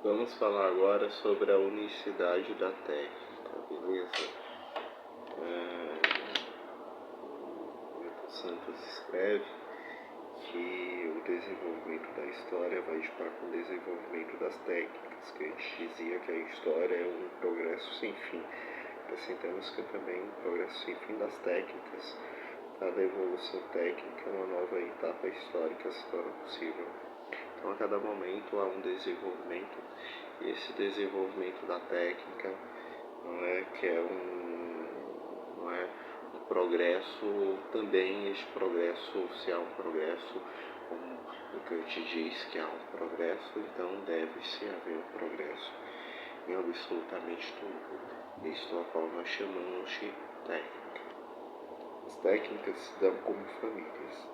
Vamos falar agora sobre a unicidade da técnica, beleza? O Milton Santos escreve que o desenvolvimento da história vai de par com o desenvolvimento das técnicas, que a gente dizia que a história é um progresso sem fim. Acrescentamos que também um progresso sem fim das técnicas. Cada evolução técnica, uma nova etapa histórica se torna possível. Então, a cada momento há um desenvolvimento, e esse desenvolvimento da técnica não é que é um progresso também. Este progresso, se há um progresso, como o Kant diz que há um progresso, então deve-se haver um progresso em absolutamente tudo. Isto a qual nós chamamos de técnica. As técnicas se dão como famílias.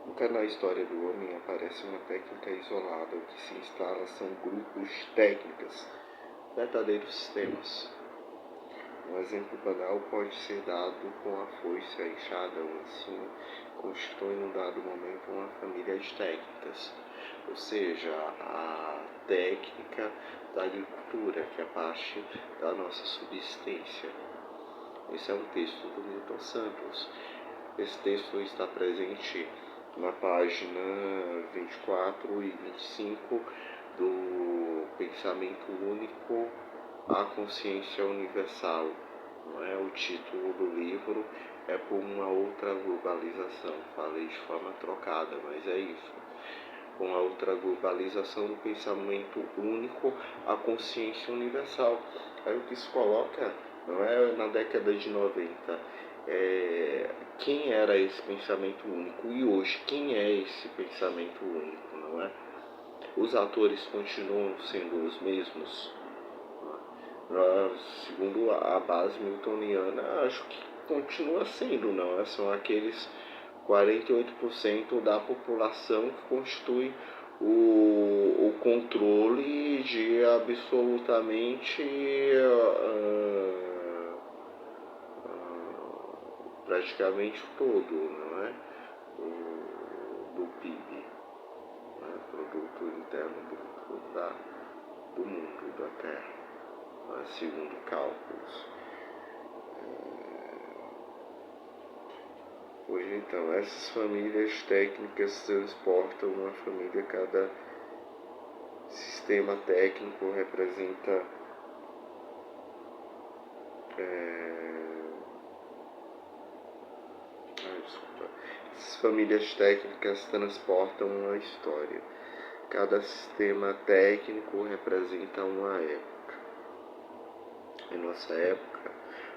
Nunca na história do homem aparece uma técnica isolada. O que se instala são grupos de técnicas, verdadeiros sistemas. Um exemplo banal pode ser dado com a foice, a enxada, o ensino, constitui num dado momento uma família de técnicas, ou seja, a técnica da agricultura, que é parte da nossa subsistência. Esse é um texto do Milton Santos. Esse texto está presente na página 24 e 25 do Pensamento Único, a Consciência Universal. Não é? O título do livro é Por uma Outra Globalização. Falei de forma trocada, mas é isso. Com a outra globalização do pensamento único, a consciência universal. Aí o que se coloca, não é, na década de 90, quem era esse pensamento único e hoje quem é esse pensamento único, não é? Os atores continuam sendo os mesmos? Segundo a base miltoniana, acho que continua sendo, não é? São aqueles 48% da população que constitui o controle de absolutamente praticamente todo, não é? Do PIB, né? Produto Interno Bruto do mundo, da Terra, né? Segundo cálculos. Pois então, essas famílias técnicas transportam uma família. Cada sistema técnico representa Essas famílias técnicas transportam uma história. Cada sistema técnico representa uma época. Em nossa época,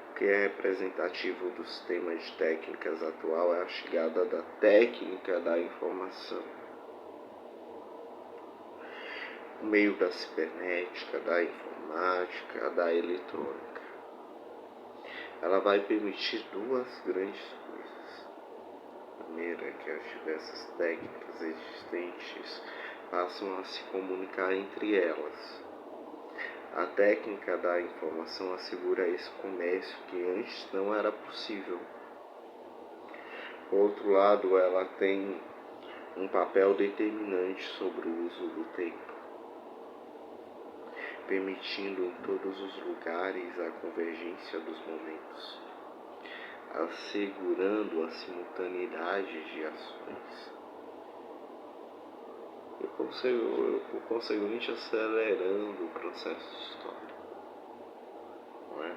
o que é representativo do sistema de técnicas atual é a chegada da técnica da informação, por meio da cibernética, da informática, da eletrônica. Ela vai permitir duas grandes coisas. A primeira é que as diversas técnicas existentes passam a se comunicar entre elas. A técnica da informação assegura esse comércio que antes não era possível. Por outro lado, ela tem um papel determinante sobre o uso do tempo, permitindo em todos os lugares a convergência dos momentos, assegurando a simultaneidade de ações e, por conseguinte, acelerando o processo histórico. Não é?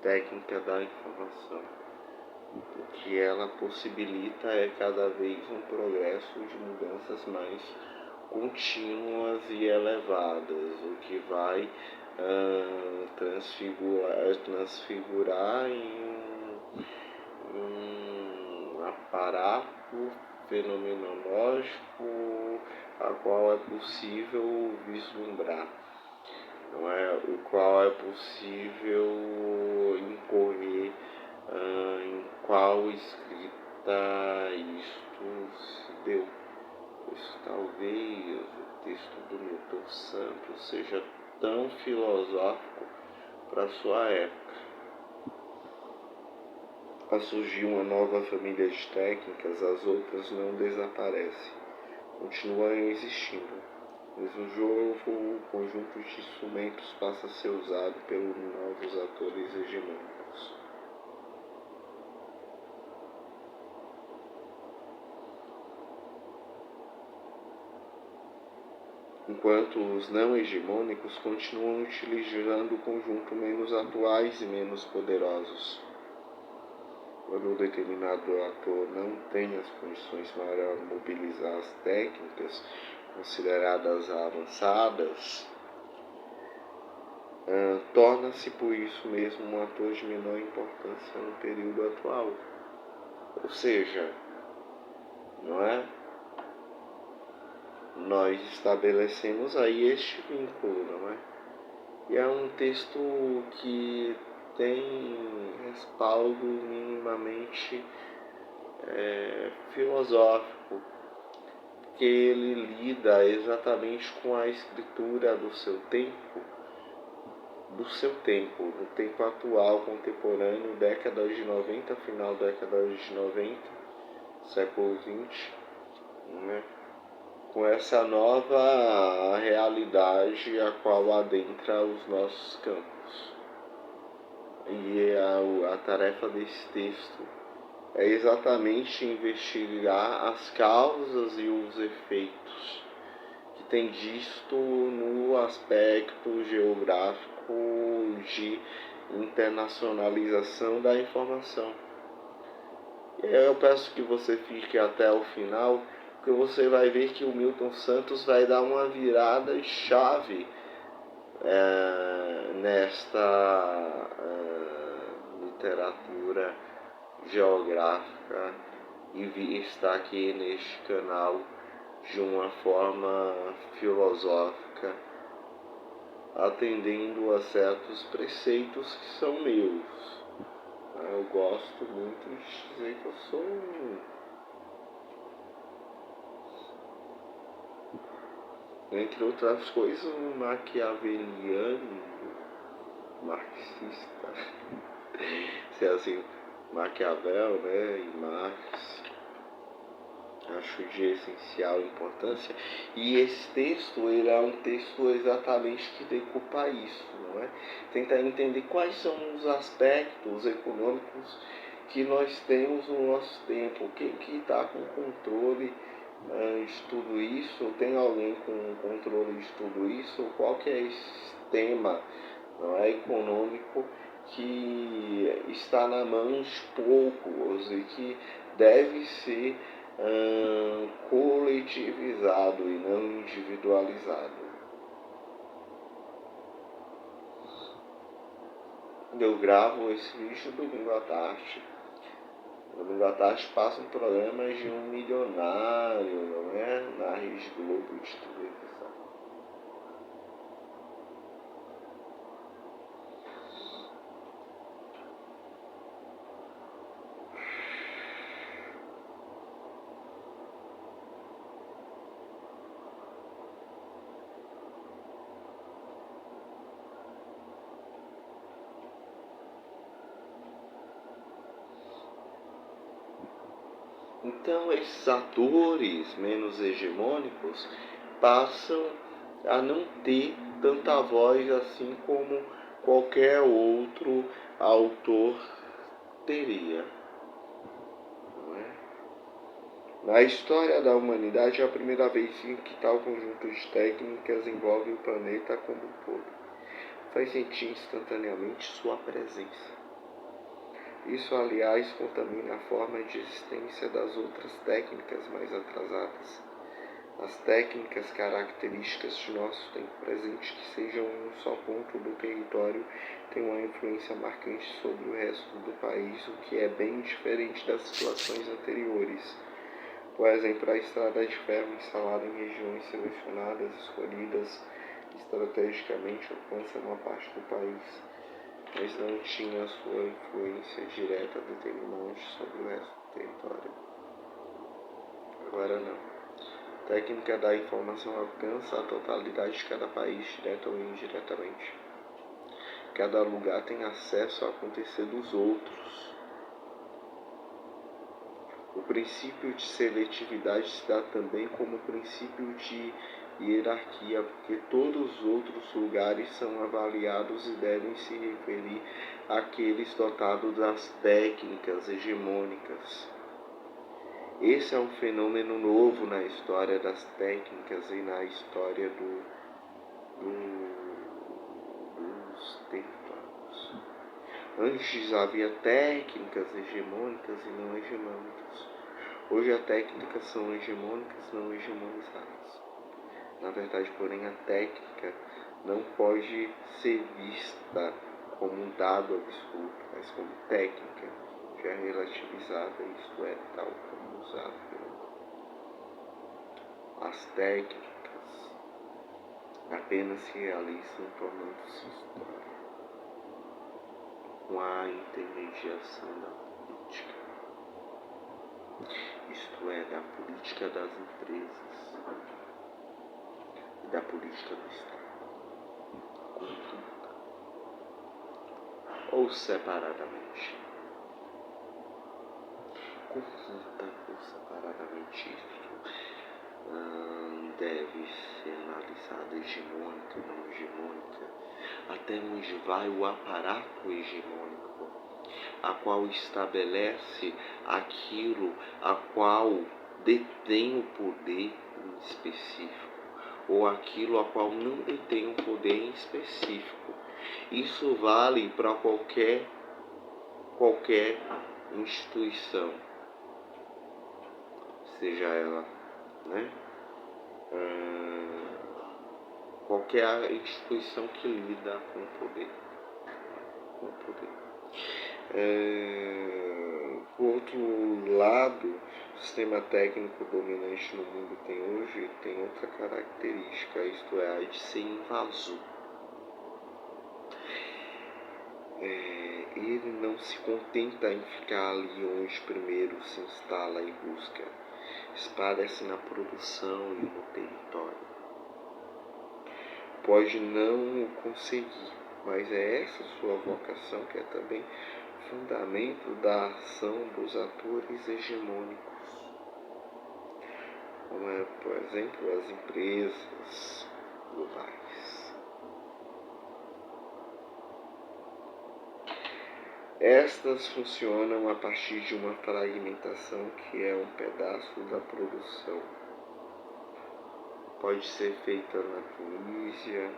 Técnica da informação. O que ela possibilita é cada vez um progresso de mudanças mais contínuas e elevadas, o que vai transfigurar em um aparato fenomenológico a qual é possível vislumbrar, não é? O qual é possível incorrer em qual escrita isto se deu. Pois talvez o texto do Milton Santos seja tão filosófico para sua época. Ao surgir uma nova família de técnicas, as outras não desaparecem, continuam existindo. Mesmo jogo, o conjunto de instrumentos passa a ser usado pelos novos atores hegemônicos. Enquanto os não hegemônicos continuam utilizando o conjunto menos atuais e menos poderosos. Quando um determinado ator não tem as condições para mobilizar as técnicas consideradas avançadas, torna-se por isso mesmo um ator de menor importância no período atual. Ou seja, não é? Nós estabelecemos aí este vínculo, não é? E é um texto que tem respaldo minimamente filosófico, que ele lida exatamente com a escritura do seu tempo, no tempo atual, contemporâneo, décadas de 90, final décadas de 90, século 20, né? Com essa nova realidade a qual adentra os nossos campos. E a tarefa desse texto é exatamente investigar as causas e os efeitos que tem disto no aspecto geográfico de internacionalização da informação. Eu peço que você fique até o final, porque você vai ver que o Milton Santos vai dar uma virada chave nesta literatura geográfica e está aqui neste canal de uma forma filosófica, atendendo a certos preceitos que são meus. Eu gosto muito de dizer que eu sou entre outras coisas, um maquiaveliano, marxista, se é assim, Maquiavel, né, e Marx. Acho de essencial importância. E esse texto, ele é um texto exatamente que decupa isso, não é? Tentar entender quais são os aspectos econômicos que nós temos no nosso tempo. Quem que está com controle de tudo isso? Tem alguém com controle de tudo isso? Qual que é esse tema, não é, econômico que está na mão de poucos e que deve ser coletivizado e não individualizado. Eu gravo esse vídeo domingo à tarde. Domingo à tarde passa um programa de um milionário, não é? Na Rede Globo de televisão. Então, esses atores menos hegemônicos passam a não ter tanta voz assim como qualquer outro autor teria. Não é? Na história da humanidade é a primeira vez em que tal conjunto de técnicas envolve o planeta como um todo. Faz sentir instantaneamente sua presença. Isso, aliás, contamina a forma de existência das outras técnicas mais atrasadas. As técnicas características de nosso tempo presente que sejam em um só ponto do território têm uma influência marcante sobre o resto do país, o que é bem diferente das situações anteriores. Por exemplo, a estrada de ferro instalada em regiões selecionadas, escolhidas estrategicamente, alcança uma parte do país, mas não tinha sua influência direta determinante sobre o resto do território. Agora não. A técnica da informação alcança a totalidade de cada país, direta ou indiretamente. Cada lugar tem acesso ao acontecer dos outros. O princípio de seletividade se dá também como princípio de hierarquia, porque todos os outros lugares são avaliados e devem se referir àqueles dotados das técnicas hegemônicas. Esse é um fenômeno novo na história das técnicas e na história dos templos. Antes havia técnicas hegemônicas e não hegemônicas. Hoje as técnicas são hegemônicas, não hegemonizadas. Na verdade, porém, a técnica não pode ser vista como um dado absoluto, mas como técnica, já é relativizada, isto é, tal como usada pelo homem. As técnicas apenas se realizam tornando-se história, com a intermediação da política, isto é, da política das empresas e da política do Estado, conjunta ou separadamente. Conjunta ou separadamente, isso deve ser analisada hegemônica ou não hegemônica, até onde vai o aparato hegemônico, a qual estabelece aquilo a qual detém o poder em específico, ou aquilo a qual não detém o poder em específico. Isso vale para qualquer instituição, seja ela, qualquer instituição que lida com o poder. Por outro lado, o sistema técnico dominante no mundo tem outra característica, isto é, a de ser invasor. Ele não se contenta em ficar ali onde primeiro se instala e busca, espalha-se na produção e no território. Pode não o conseguir, mas é essa sua vocação que é também fundamento da ação dos atores hegemônicos, como é, por exemplo, as empresas globais. Estas funcionam a partir de uma fragmentação que é um pedaço da produção. Pode ser feita na Tunísia,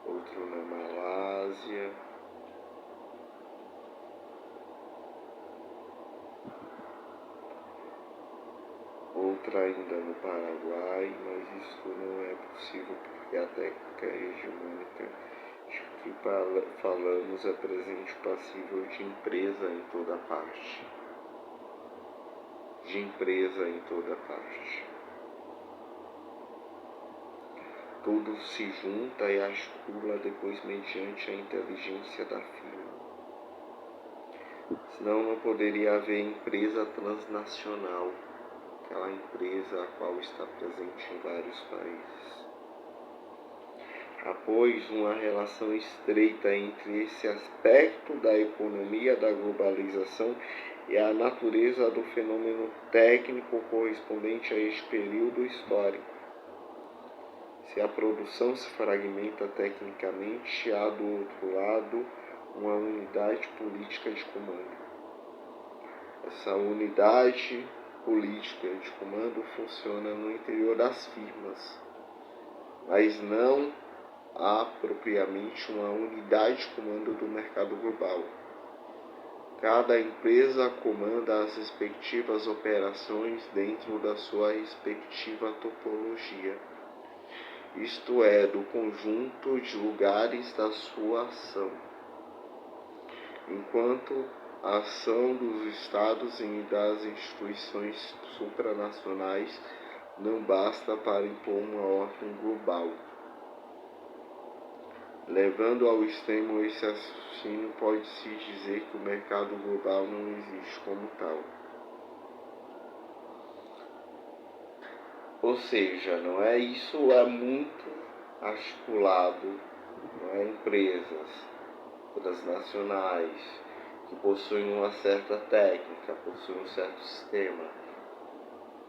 outro na Malásia, outra ainda no Paraguai, mas isso não é possível porque a técnica hegemônica de que falamos é presente passível de empresa em toda parte. Tudo se junta e articula depois mediante a inteligência da firma. Senão não poderia haver empresa transnacional, aquela empresa a qual está presente em vários países. Após uma relação estreita entre esse aspecto da economia da globalização e a natureza do fenômeno técnico correspondente a este período histórico. Se a produção se fragmenta tecnicamente, há do outro lado uma unidade política de comando. Essa unidade política de comando funciona no interior das firmas, mas não há propriamente uma unidade de comando do mercado global. Cada empresa comanda as respectivas operações dentro da sua respectiva topologia, isto é, do conjunto de lugares da sua ação. Enquanto a ação dos Estados e das instituições supranacionais não basta para impor uma ordem global. Levando ao extremo esse raciocínio, pode-se dizer que o mercado global não existe como tal. Ou seja, não é isso, é muito articulado, não é, empresas transnacionais que possuem uma certa técnica, possuem um certo sistema,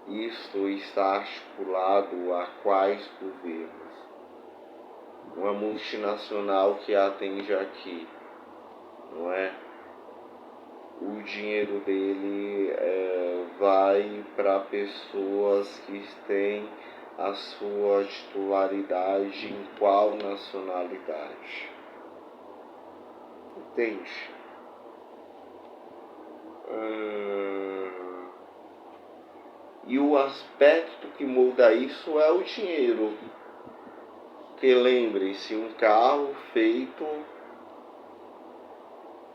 isto está articulado a quais governos? Uma multinacional que atende aqui, não é? O dinheiro dele vai para pessoas que têm a sua titularidade em qual nacionalidade? Entende? E o aspecto que muda isso é o dinheiro. Porque lembre-se, um carro feito,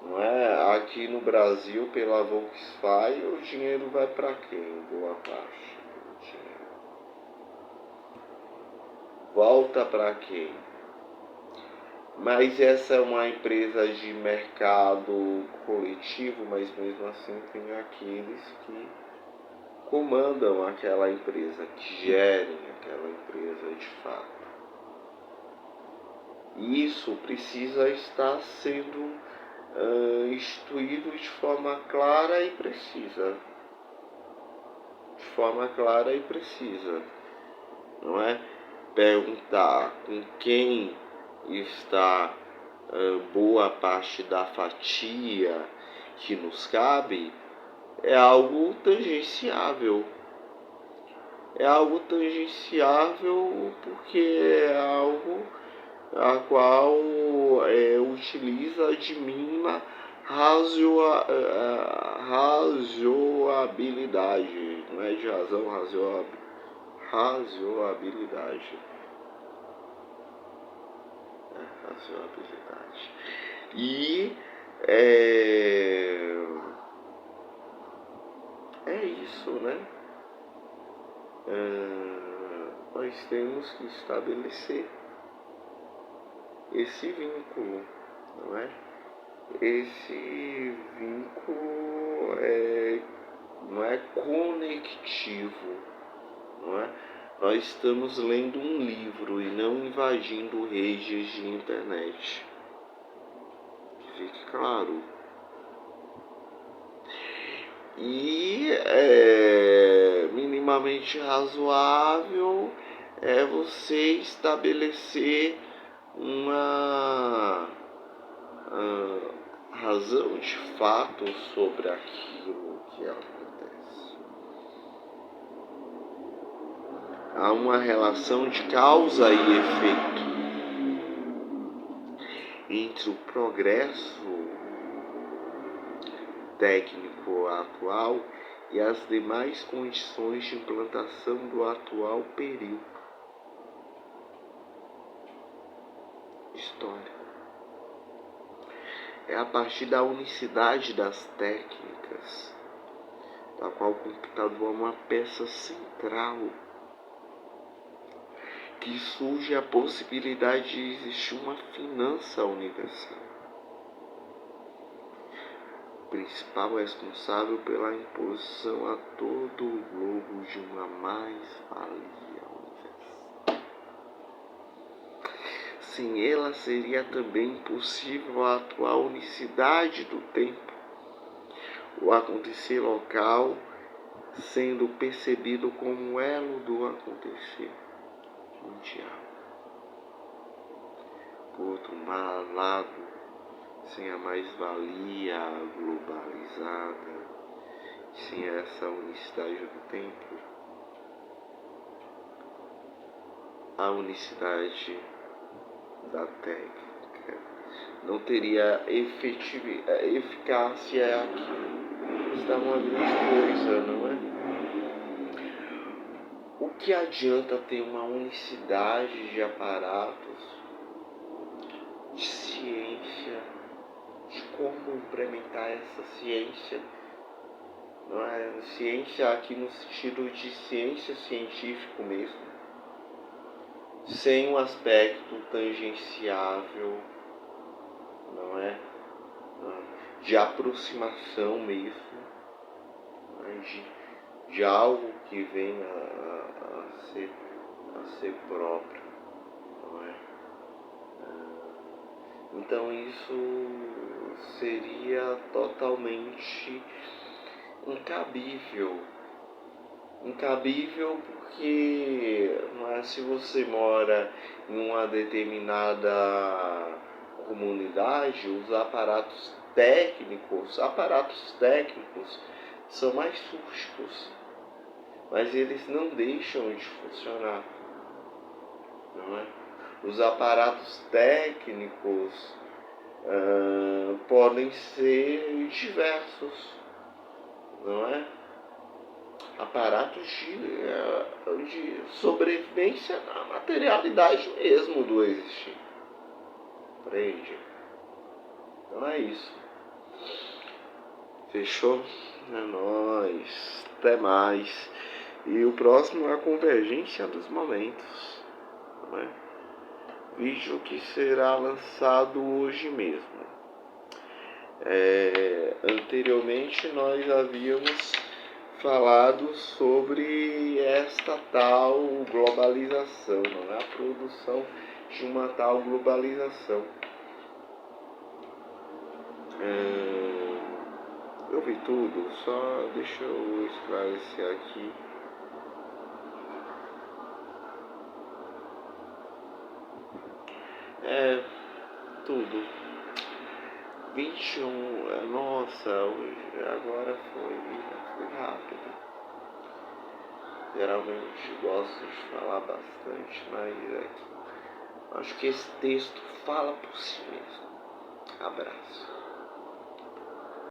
não é, aqui no Brasil pela Volkswagen, o dinheiro vai para quem? Boa parte do dinheiro. Volta para quem? Mas essa é uma empresa de mercado coletivo, mas mesmo assim tem aqueles que comandam aquela empresa, que gerem aquela empresa de fato. E isso precisa estar sendo instituído de forma clara e precisa. De forma clara e precisa. Não é? Perguntar com quem está boa parte da fatia que nos cabe é algo tangenciável. É algo tangenciável porque é algo a qual utiliza de mínima razoabilidade, não é de razão, razoabilidade. Razoabilidade. E é isso, né? Nós temos que estabelecer esse vínculo, não é? Esse vínculo não é conectivo, não é? Nós estamos lendo um livro e não invadindo redes de internet. Que fique claro. E minimamente razoável é você estabelecer uma razão de fato sobre aquilo que acontece. Há uma relação de causa e efeito entre o progresso técnico atual e as demais condições de implantação do atual período histórico. É a partir da unicidade das técnicas, da qual o computador é uma peça central, que surge a possibilidade de existir uma finança universal, principal responsável pela imposição a todo o globo de uma mais-valia universal. Sem ela seria também impossível a atual unicidade do tempo, o acontecer local sendo percebido como elo do acontecer mundial. Por outro lado, sem a mais-valia globalizada, sem essa unicidade do tempo, a unicidade da técnica não teria eficácia aqui. Está uma grande coisa, não é? O que adianta ter uma unicidade de aparatos, de ciência, de como implementar essa ciência? Não é ciência aqui no sentido de ciência científico mesmo, sem um aspecto tangenciável, não é? De aproximação mesmo, não é? De algo que venha a ser próprio, não é? Então isso seria totalmente incabível Incabível porque se você mora em uma determinada comunidade, os aparatos técnicos são mais rústicos, mas eles não deixam de funcionar, não é? Os aparatos técnicos podem ser diversos, não é? Aparatos de sobrevivência na materialidade mesmo do existir. Compreende? Então é isso. Fechou? É nóis. Até mais. E o próximo é a convergência dos momentos. Não é? Vídeo que será lançado hoje mesmo. Anteriormente nós havíamos falado sobre esta tal globalização, não é? A produção de uma tal globalização. Eu vi tudo, só deixa eu esclarecer aqui. Tudo. 21, nossa, agora foi rápido. Geralmente gosto de falar bastante, mas acho que esse texto fala por si mesmo. Abraço.